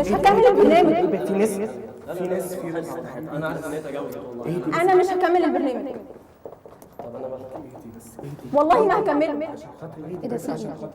مش هكمل البرنامج. في ناس انا عارف ان هي تجاوزت والله. انا مش هكمل البرنامج. طب انا بس والله ما هكمله. ايه ده؟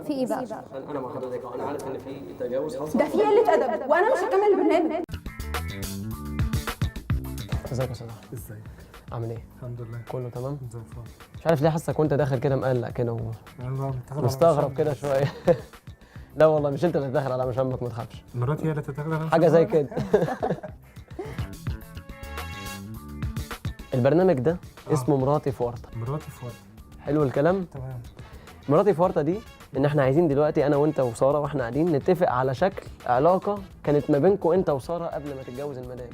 في ايه بقى؟ انا مع حضرتك انا عارف ان في تجاوز حصل. ده في قله ادب وانا مش هكمل البرنامج. ازيك يا صلاح؟ ازيك؟ عامل ايه؟ الحمد لله كله تمام؟ زي الفل. مش عارف ليه حاسك وانت داخل كده مقلق كده انا ومستغرب كده شويه. لا والله مش انت اللي داخل على مش همك، ما تخافش. مراتي هي اللي تتغلب حاجه زي كده. البرنامج ده اسمه مراتي في ورطه. مراتي في ورطه. حلو الكلام؟ تمام. مراتي في ورطه دي ان احنا عايزين دلوقتي انا وانت وساره واحنا قاعدين نتفق على شكل علاقه كانت ما بينكم انت وساره قبل ما تتجوز المدام،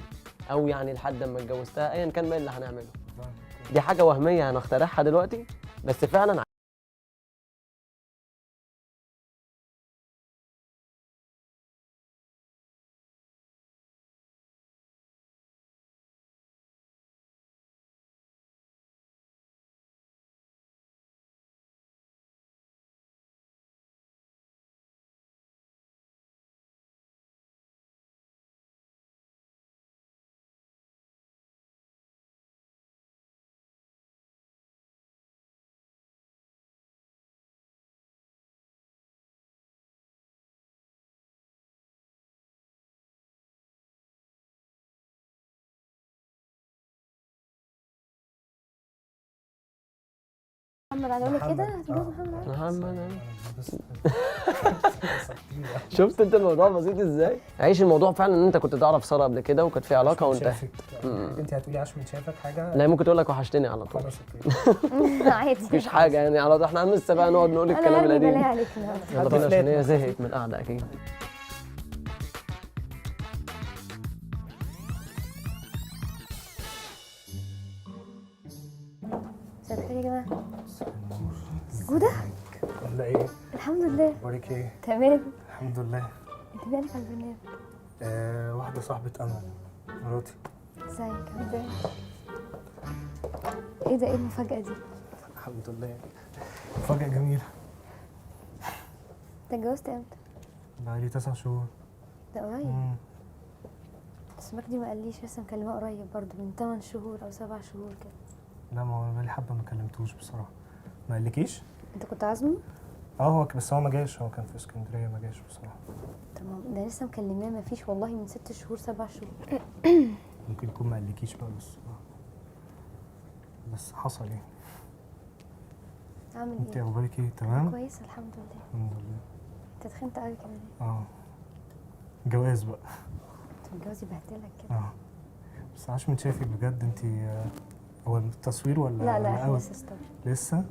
او يعني لحد ما اتجوزتها ايا كان بقى اللي هنعمله. دي حاجه وهميه هنخترعها دلوقتي بس فعلا. محمد علي لك كده هتجوز محمد شفت انت الموضوع بسيط ازاي؟ عيش الموضوع فعلا ان انت كنت تعرف ساره قبل كده وكانت في علاقه وانتهت. انت هتقولي عشان شايفك حاجه. لا ممكن تقول لك وحشتني على طول. خلاص اوكي. عادي مفيش حاجه يعني على طول. احنا لسه بقى نقعد نقول الكلام انا القديم. بلاقي عليك النهارده. يلا بينا عشان هي زهقت من القعده اكيد. مساء الخير يا جماعه. جودة؟ ولا ايه؟ الحمد لله. اخبارك ايه؟ تمام. الحمد لله. انت مالك على البرنامج؟ واحده صاحبه امل مراتي. ازيك؟ ازيك؟ ايه ده؟ ايه المفاجأة دي؟ الحمد لله. مفاجأة جميلة. انت اتجوزت امتى؟ بقالي 9 شهور. ده قريب. بس مجدي ما قاليش، لسه مكلماه قريب برضه من 8 شهور او 7 شهور كده. لا ما هو بقالي حبه ما كلمتوش بصراحه. ما قالكيش؟ انت كنت عازمه؟ هو بس هو ما جاش، هو كان في اسكندريه ما جاش بصراحه. تمام. ده لسه مكلماه ما فيش والله من 6 شهور 7 شهور. ممكن يكون ما قالكيش بقى بس حصل يعني. عامل انت ايه؟ اخبارك ايه؟ تمام؟ كويس الحمد لله. الحمد لله. انت تخنت قوي كمان. جواز بقى. انت متجوز يبهدلك كده. بس عاش من شايفك بجد انت. هو التصوير ولا لا ولا احنا لسه ستوب. لسه؟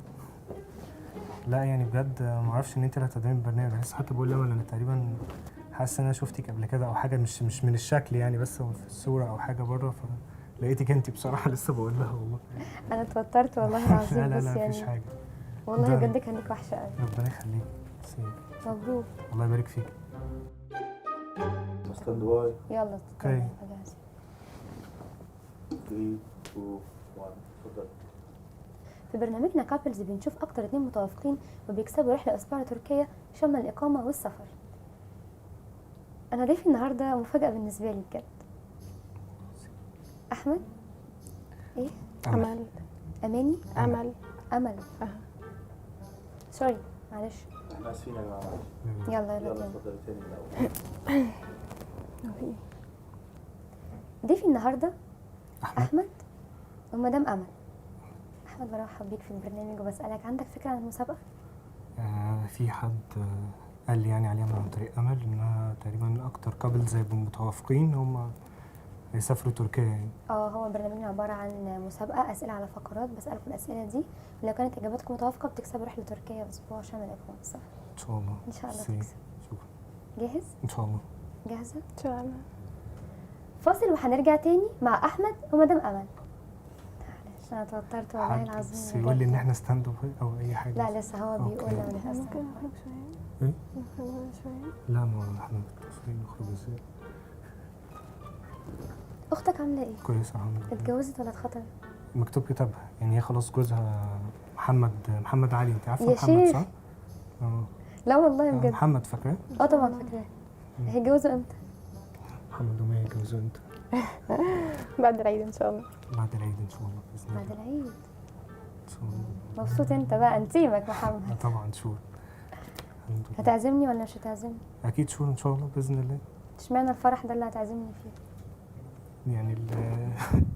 لا يعني بجد ما اعرفش ان انت اللي هتقدمي البرنامج. بحس حتى بقول لما انا تقريبا حاسس ان انا شفتك قبل كده او حاجه، مش من الشكل يعني، بس في الصوره او حاجه بره، فلقيتك انت بصراحه. لسه بقول لها والله انا اتوترت والله العظيم. لا لا بس لا يعني مفيش حاجه. والله بجد كانك وحشه قوي. ربنا يخليك. مبروك. الله يبارك فيك. ستاند باي. يلا اوكي. 3 2 1 اتفضل. في برنامجنا كابلز بنشوف اكتر 2 متوافقين وبيكسبوا رحله اسبوع لتركيا شمل الاقامه والسفر. انا ضيفي النهارده مفاجاه بالنسبه لي بجد. احمد. ايه؟ امل. اماني. امل. امل. سوري معلش. احنا اسفين يا جماعه. يلا يلا تاني. اتفضل تاني من الاول. ضيفي النهارده احمد ومدام امل. احمد برحب بيك في البرنامج وبسالك عندك فكره عن المسابقه؟ في حد قال لي يعني عليها من طريق امل انها تقريبا اكتر كابل زي متوافقين هم هيسافروا تركيا يعني. هو برنامجنا عباره عن مسابقه اسئله على فقرات بسالكم الاسئله دي، ولو كانت اجاباتكم متوافقه بتكسبوا رحله تركيا اسبوع شامل اقامه والسفر. ان شاء الله. ان شاء الله تكسب. شكرا. جاهز؟ ان شاء الله. جاهزه؟ ان شاء الله. فاصل وهنرجع تاني مع احمد ومدام امل. معلش انا اتوترت والله العظيم. بس يقول لي ان احنا ستاند اب او اي حاجه. لا لسه هو بيقول لو للاسف. ممكن نخرج شويه؟ ايه؟ نخرج شويه؟ لا ما احنا متصلين نخرج ازاي؟ اختك عامله ايه؟ كويسه الحمد لله. اتجوزت ولا اتخطبت؟ مكتوب كتابها يعني، هي خلاص جوزها محمد علي. انت عارفه يا محمد شيخ. صح؟ لا والله بجد. محمد فاكراه؟ طبعا فاكراه. هيتجوزوا امتى؟ محمد ومي يتجوزوا امتى؟ بعد العيد ان شاء الله. بعد العيد ان شاء الله باذن بعد الله. العيد. ان شاء الله. مبسوط انت بقى انتيمك محمد. طبعا شور. الحمد لله. هتعزمني ولا مش هتعزمني؟ اكيد شور ان شاء الله باذن الله. اشمعنى الفرح ده اللي هتعزمني فيه؟ يعني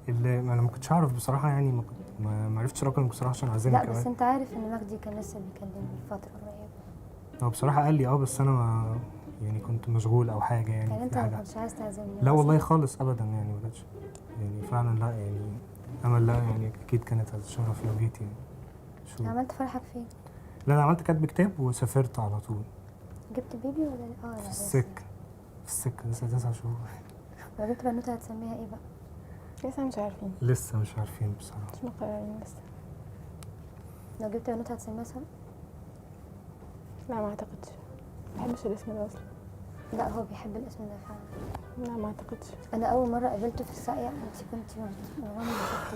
اللي انا ما كنتش اعرف بصراحه، يعني ما عرفتش رقمك بصراحه عشان اعزمك لا كمان. بس انت عارف ان مجدي كان لسه بيكلمني فتره قريبه. هو بصراحه قال لي بس انا ما يعني كنت مشغول او حاجه يعني. يعني انت في ما حاجه. كنتش عايز تعزمني؟ لا بس والله خالص ابدا يعني ما كانتش. يعني فعلا لا يعني امل، لا يعني اكيد كانت هتشرف لو جيت يعني. شو عملت فرحك فين؟ لا انا عملت كاتب كتاب وسافرت على طول. جبت بيبي ولا لا؟ في لسه. السكه لسه 9 شهور. لو جبت بنوته هتسميها ايه بقى؟ لسه مش عارفين، لسه مش عارفين بصراحه. مش مقررين لسه. لو جبت بنوته هتسميها سما؟ لا ما اعتقدش، ما بحبش الاسم ده اصلا. لا هو بيحب الاسم ده فعلا. لا ما اعتقدش. انا اول مره قابلته في الساقيه انت كنتي وانا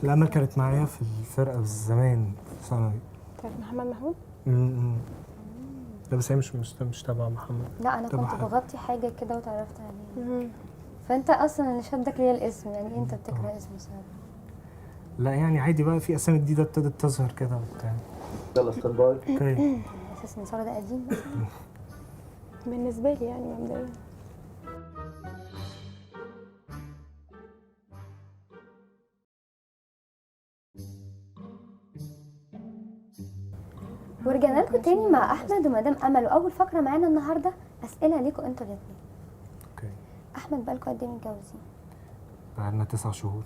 لا امل كانت معايا في الفرقه زمان في ثانوي. بتاعت محمد محمود. لا بس هي مش تبع محمد. لا انا تبع كنت حد. بغطي حاجه كده وتعرفت عليه. فانت اصلا اللي شدك ليا الاسم، يعني انت بتكره اسم سما. لا يعني عادي بقى، في اسامي جديده ابتدت تظهر كده وبتاع. يلا ستاند باي. اوكي. اساس ان ساره ده قديم مثلا. بالنسبه لي يعني مبدئيا. ورجعنا لكم تاني مع احمد ومدام امل، واول فقره معانا النهارده اسئله ليكم انتوا الاثنين. اوكي. احمد بقالكم قد ايه متجوزين؟ بقالنا 9 شهور.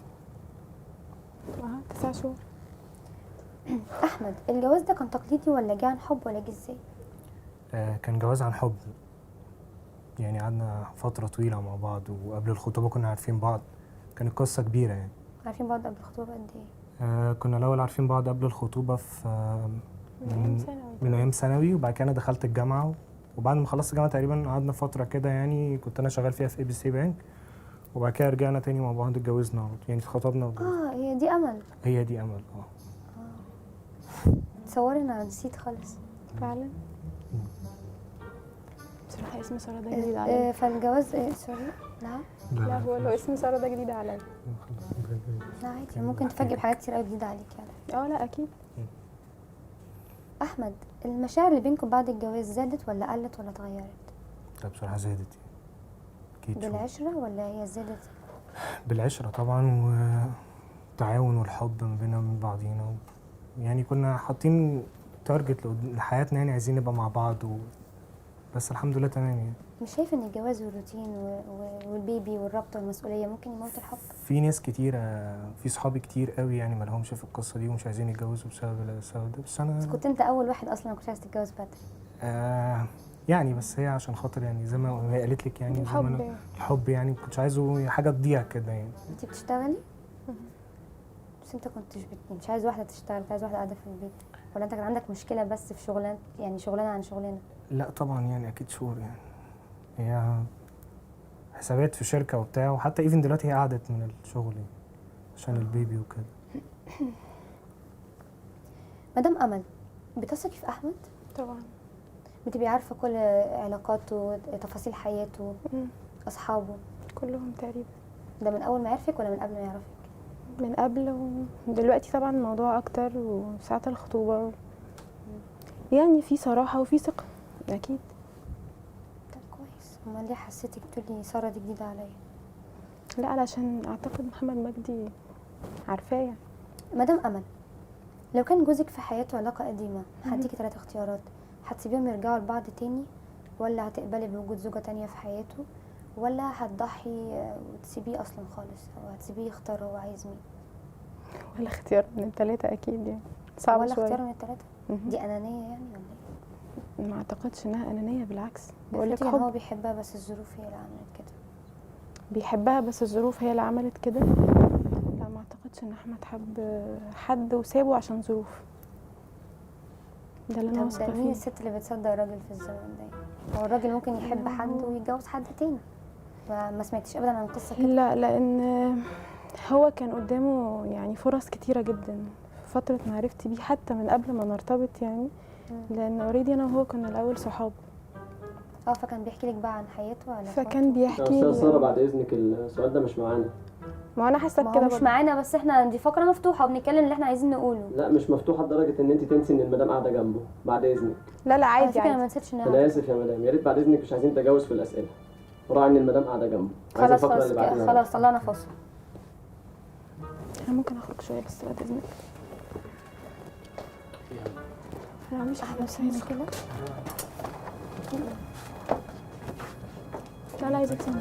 9 شهور. احمد الجواز ده كان تقليدي ولا جه عن حب ولا جه ازاي؟ كان جواز عن حب. يعني قعدنا فتره طويله مع بعض، وقبل الخطوبه كنا عارفين بعض. كانت قصه كبيره يعني. عارفين بعض قبل الخطوبه قد ايه؟ كنا الاول عارفين بعض قبل الخطوبه في من ايام ثانوي، وبعد كده انا دخلت الجامعه، وبعد ما خلصت الجامعه تقريبا قعدنا فتره كده، يعني كنت انا شغال فيها في ABC بانك، وبعد كده رجعنا تاني مع بعض اتجوزنا على طول. يعني اتخطبنا واتجوزنا. هي دي امل. هي دي امل. تصوري انا نسيت خالص. فعلا. بصراحه اسم ساره ده جديد عليا. فالجواز سوري. نعم. لا هو لو اسم ساره ده جديد عليا. لا عادي، ممكن تفاجئ بحاجات كتير قوي جديده عليك يعني. لا اكيد. احمد المشاعر اللي بينكم بعد الجواز زادت ولا قلت ولا اتغيرت؟ لا بصراحه زادت اكيد. بالعشره ولا هي زادت؟ بالعشره طبعا، والتعاون والحب ما بيننا وبين بعضينا. يعني كنا حاطين تارجت لحياتنا، يعني عايزين نبقى مع بعض بس الحمد لله تمام يعني. مش شايف ان الجواز والروتين والبيبي والربط والمسؤوليه ممكن يموت الحب؟ في ناس كتير، في صحابي كتير قوي يعني ما لهمش في القصه دي ومش عايزين يتجوزوا بسبب ده، بس انا كنت انت اول واحد اصلا ما كنتش عايز تتجوز بدري. يعني بس هي عشان خاطر يعني زي ما هي قالت لك، يعني زي ما الحب. الحب يعني ما كنتش عايزه حاجه تضيع كده يعني. انت بتشتغلي؟ بس انت كنتش مش عايز واحده تشتغل، عايز واحده قاعده في البيت، ولا انت كان عندك مشكله بس في شغلانه، يعني شغلانه عن شغلانه؟ لا طبعا يعني اكيد شهور يعني. هي حسابات في شركه وبتاع، وحتى ايفن دلوقتي هي قعدت من الشغل يعني عشان البيبي وكده. مدام امل بتثقي في احمد؟ طبعا. بتبقي عارفه كل علاقاته، تفاصيل حياته، اصحابه؟ كلهم تقريبا. ده من اول ما عرفك ولا من قبل ما يعرفك؟ من قبل، ودلوقتي طبعا الموضوع اكتر، وساعة الخطوبة يعني في صراحة وفي ثقة اكيد. طب كويس. امال ليه حسيتك تقولي ساره دي جديده عليا؟ لا علشان اعتقد محمد مجدي عارفاه يعني. مدام امل لو كان جوزك في حياته علاقه قديمه، هديكي 3 اختيارات، هتسيبيهم يرجعوا لبعض تاني، ولا هتقبلي بوجود زوجه تانية في حياته، ولا هتضحي وتسيبيه اصلا خالص، او هتسيبيه يختار هو عايز مين؟ ولا اختيار من الثلاثة اكيد يعني. صعب ولا شوية. اختيار من الثلاثه؟ دي انانيه يعني ولا ايه؟ ما اعتقدش انها انانية، بالعكس بقول لك بقولك هو حب. بيحبها بس الظروف هي اللي عملت كده. بيحبها بس الظروف هي اللي عملت كده. لا ما اعتقدش ان احمد حب حد وسابه عشان ظروف. ده اللي انا طب واثقه ده مين فيه. الست اللي بتصدق الراجل في الزمن ده؟ هو الراجل ممكن يحب حد ويتجوز حد تاني. ما سمعتيش ابدا عن قصه كده؟ لا لان هو كان قدامه يعني فرص كتيره جدا في فتره معرفتي بيه، حتى من قبل ما نرتبط يعني. لان اوريدي انا وهو كنا الاول صحاب. فكان بيحكي لك بقى عن حياته وعن فكان بيحكي استاذ ساره لي. بعد اذنك السؤال ده مش معانا. ما انا حاسه ما كده هو مش برضه. معانا، بس احنا دي فقره مفتوحه وبنتكلم اللي احنا عايزين نقوله. لا مش مفتوحه لدرجه ان انت تنسي ان المدام قاعده جنبه. بعد اذنك. لا على عادي فكره انا ما عادي. نسيتش انا انها اسف يا مدام، يا ريت بعد اذنك مش عايزين تجاوز في الاسئله. وراعي ان المدام قاعده جنبه. عايز خلاص الفقره خلاص اللي بعديها. خلاص طلعنا فاصل. انا ممكن اخرج شويه بس بعد اذنك. انا مش احمد عارفه في مشكله. لا عايزه تسمع.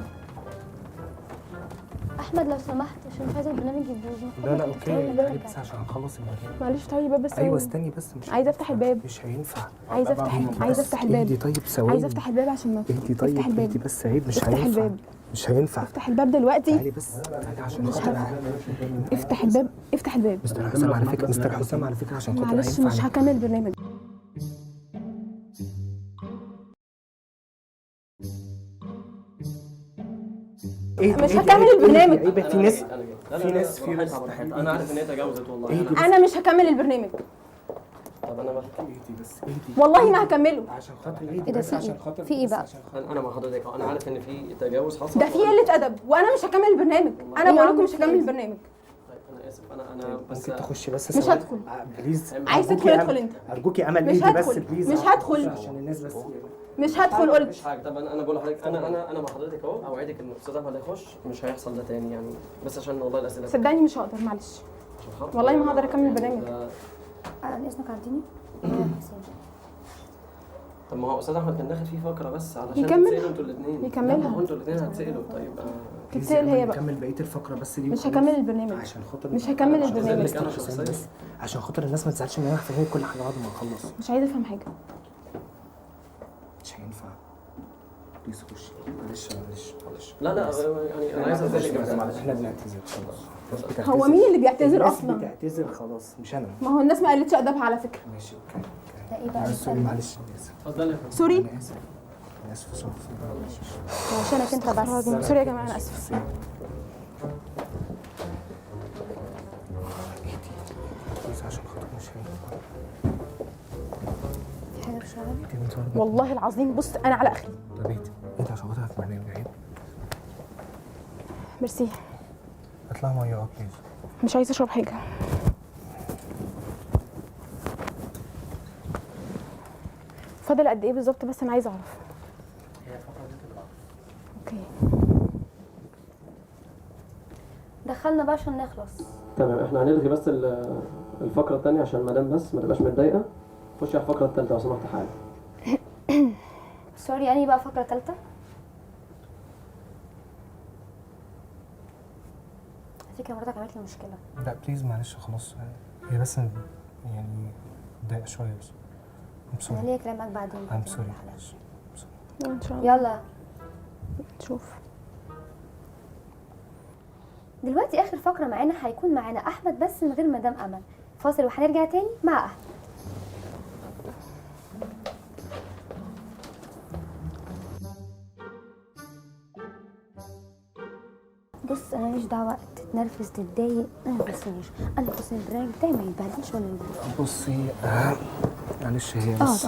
احمد لو سمحت عشان مش عايزه البرنامج يبوظ. لا لا اوكي تعالي بس عشان نخلص المكان. معلش افتحي الباب بس. ايوه استني بس مش عايزه افتح الباب. مش هينفع. عايزه افتح الباب. اهدي طيب ثواني. عايزه افتح الباب عشان ما اهدي طيب افتح الباب. اهدي بس عيب مش افتح هينفع. الباب. مش هينفع. افتح الباب دلوقتي. تعالي بس تعالي عشان خاطر افتح الباب افتح الباب. مستر حسام على فكره مستر حسام على فكره عشان خاطر معلش هينفع مش هكمل البرنامج. مش هكمل البرنامج. ايه في ناس في ناس في ناس انا عارف ان هي تجاوزت والله. انا مش هكمل البرنامج طب انا اهدي بس اهدي والله ما هكمله. عشان خاطر ايه اهدي ده بس في عشان ايه؟ خاطر في ايه بقى؟ انا مع حضرتك انا عارف ان في تجاوز حصل. ده في قله ادب وانا مش هكمل البرنامج. انا إيه يا بقول عم لكم مش في هكمل إيه؟ البرنامج. طيب انا اسف انا بس ممكن تخشي بس مش ثواني. هدخل. بليز عايز أرجوكي تدخل ادخل أمل. انت. ارجوكي امل مش اهدي بس هدخل. بليز مش هدخل. عشان الناس بس مش هدخل قلت. مفيش حاجه. طب انا بقول لحضرتك انا مع حضرتك اهو. اوعدك ان الاستاذ احمد هيخش مش هيحصل ده تاني يعني. بس عشان والله الاسئله صدقني مش هقدر معلش. عشان خاطر والله ما هقدر أكمل البرنامج. عن اذنك عديني. طب ما هو استاذ احمد كان داخل فيه فقره بس علشان يكمل. تتسالوا انتوا الاثنين. يكملها. هو انتوا الاثنين هتسالوا. طيب تتسال هي بقى. نكمل بقيه الفقره بس دي مش وخلاص. هكمل البرنامج. عشان خاطر مش هكمل البرنامج. أنا شخصياً. بس عشان خاطر الناس ما تزعلش ان انا هفهمك كل حاجه بعد ما نخلص. مش عايزه افهم حاجه. مش هينفع. بليز خشي. معلش لا يعني انا عايز اسالك معلش احنا بنعتذر خلاص. هو مين اللي بيعتذر الناس اصلا؟ بتعتذر خلاص مش انا. ما هو الناس ما قالتش ادبها على فكره. ماشي اوكي. ده ايه بقى؟ سوري معلش انا اسف. اتفضلي. سوري. انا اسف. انا اسف صوت. عشانك انت بس. سوري يا جماعه انا اسفه. بليز عشان خاطر مش هينفع. في حاجه بتشتغل؟ تيجي نصور بقى. والله العظيم بص انا على اخري. طب اهدي عشان خاطر في برنامج عيب. ميرسي. اطلع ميه بليز. مش عايزه اشرب حاجه. فاضل قد ايه بالظبط بس انا عايزه اعرف. اوكي. دخلنا بقى عشان نخلص. تمام احنا هنلغي بس الفقره الثانيه عشان المدام بس ما تبقاش متضايقه. خشي على الفقره الثالثه لو سمحت حاجه. سوري يعني بقى فقره ثالثه. فكره مراتك عملت لي مشكله. لا بليز معلش خلاص. هي بس يعني متضايقه شويه بس. I'm انا sorry. ليا كلام معاك بعدين. I'm sorry. معلش. ان شاء الله يلا نشوف. دلوقتي اخر فقره معانا هيكون معانا احمد بس من غير مدام امل. فاصل وهنرجع تاني مع احمد. بص انا ماليش دعوه تتنرفز تتضايق انا ما بصنيش. انا بص البرنامج بتاعي ما يتبهدلش ولا يبوظ. بصي معلش هي بس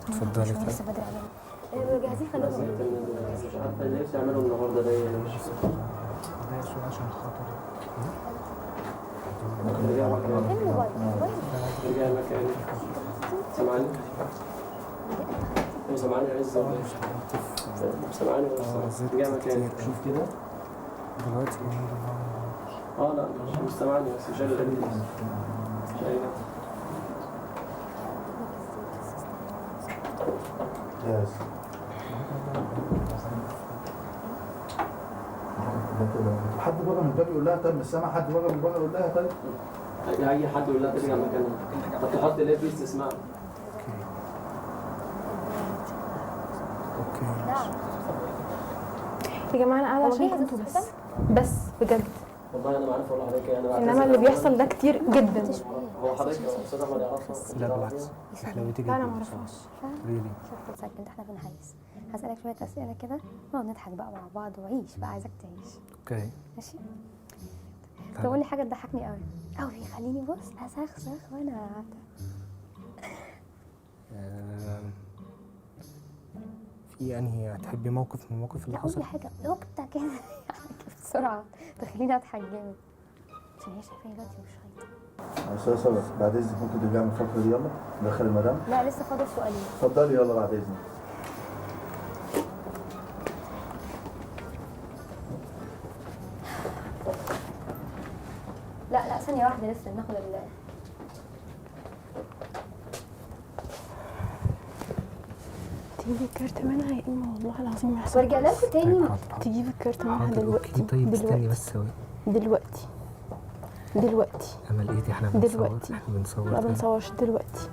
اتفضلي. مش لسه بدري علينا. جاهزين خلونا. مش عارفه اللي نفسي اعمله النهارده ده يعني مش ده شويه عشان خاطر ارجع مكاني. فين الموبايل؟ ارجع مكاني. سامعني؟ ايوه سامعني يا عز ولا ايه؟ سامعني بس ارجع مكاني. شوف كده دلوقتي لا مش سامعني بس شايل رجلي. شايل. حد بره من الباب يقول لها طيب مش سامع حد بره من بره يقول لها طيب اي حد يقول لها ترجع مكانها. طب تحط ليه في استسماع. اوكي يا جماعه انا قاعده هو عشان جاهز كنتوا الفستان؟ بس بجد. والله انا ما عارف اقول لحضرتك ايه. انا بعتذر. انما اللي بيحصل ده كتير جدا. هو حضرتك استاذ احمد يعرفها؟ لا بالعكس حلوتي جدا. لا انا ما اعرفهاش. ريلي. شوف ساكن احنا في الحيز. هسألك شوية أسئلة كده نقعد نضحك بقى مع بعض وعيش بقى. عايزك تعيش اوكي. ماشي؟ تقول لي حاجة تضحكني قوي قوي خليني بص أسخسخ وأنا قاعدة. يعني هتحبي موقف من المواقف اللي لا قولي حصل؟ حاجه نكته كده يعني بسرعه تخليني اضحك جامد عشان هي شايفاني دلوقتي مش خايفه. استاذ ثروت بعد اذنك ممكن ترجع من الفقره دي يلا ندخل المدام. لا لسه فاضل سؤالين. اتفضلي يلا بعد اذنك. لا ثانيه واحده لسه ناخد تجيبي الكارت منها يا اما والله العظيم ما يحصل. وارجع لكم تاني. طيب حاضر تجيبي الكارت منها حاضر دلوقتي. اوكي. طيب استني دلوقتي بس ثواني. دلوقتي دلوقتي امل ايه دي؟ احنا بنصور دلوقتي. احنا بنصور ما تاني. بنصورش دلوقتي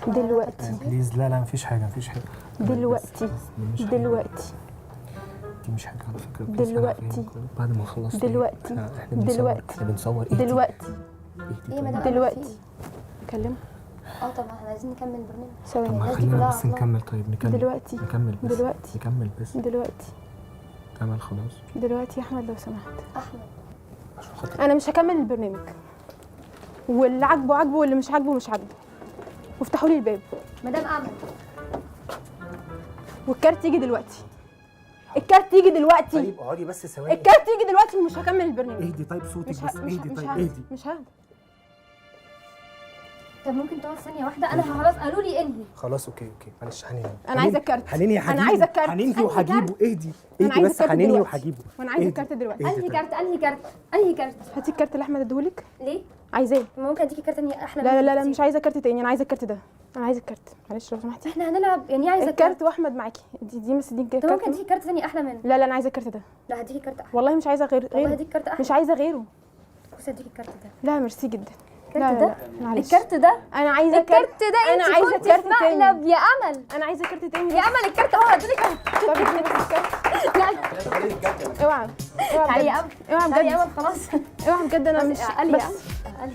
دلوقتي بليز لا مفيش حاجه مفيش حاجه. دلوقتي دي مش حاجة. دلوقتي دي مش حاجه على فكره. بليز أنا دلوقتي. فاهمكم. بعد ما خلصت دلوقتي. احنا بنصور. دلوقتي. احنا بنصور ايه دي؟ دلوقتي ايه يا مدام دلوقتي كلمه. طبعا احنا عايزين نكمل البرنامج. طب ثواني ما الناس دي خلينا كلها بس عطلانة. نكمل. طيب نكمل دلوقتي نكمل بس دلوقتي نكمل بس. دلوقتي امل خلاص دلوقتي يا احمد لو سمحت احمد عشان خاطر انا مش هكمل البرنامج، واللي عاجبه عاجبه واللي مش عاجبه مش عاجبه، وافتحوا لي الباب مدام احمد والكارت يجي دلوقتي. الكارت يجي دلوقتي. طيب اقعدي بس ثواني. الكارت يجي دلوقتي ومش هكمل البرنامج. اهدي طيب صوتك مش بس اهدي طيب اهدي. مش ههدى. طب ممكن تقعد ثانيه واحده؟ انا خلاص قالوا لي انهي. خلاص اوكي معلش هننهي. انا عايزه الكارت. هننهي يا حبيبي. انا عايزه الكارت. هننهي وهجيبه. اهدي أنا اهدي عايزة بس الكارت هننهي دلوقتي. وهجيبه. وانا عايزه اهدي. الكارت دلوقتي. انهي كارت انهي كارت هاتي الكارت اللي احمد اديهولك. ليه؟ عايزاه. ممكن اديكي كارت تاني احلى لا منه لا لا بكتير. مش عايزه كارت تاني، انا عايزه الكارت ده. انا عايزه الكارت معلش لو سمحتي. احنا هنلعب يعني عايزه الكارت واحمد معاكي. دي بس دي طب الكارت. ممكن اديكي كارت تاني احلى منه. لا انا عايزه الكارت ده. لا هديكي كارت احلى. والله مش عايزه والله غيره. هديكي كارت احلى. مش عايزه غيره. بصي هديكي الكارت ده. لا ميرسي جدا. الكارت لا ده؟ لا معلش. الكارت ده انا عايزه الكارت ده انا انت عايزه كنت كارت في تاني. مقلب يا امل. انا عايزه كارت تاني. يا امل الكارت اهو هديلك اهو. طب اديني بس الكارت. لا اوعى تعالي يا بجد. امل اوعى تعالي يا بجد. امل خلاص. اوعى بجد انا بس مش قال لي يا بس امل قال لي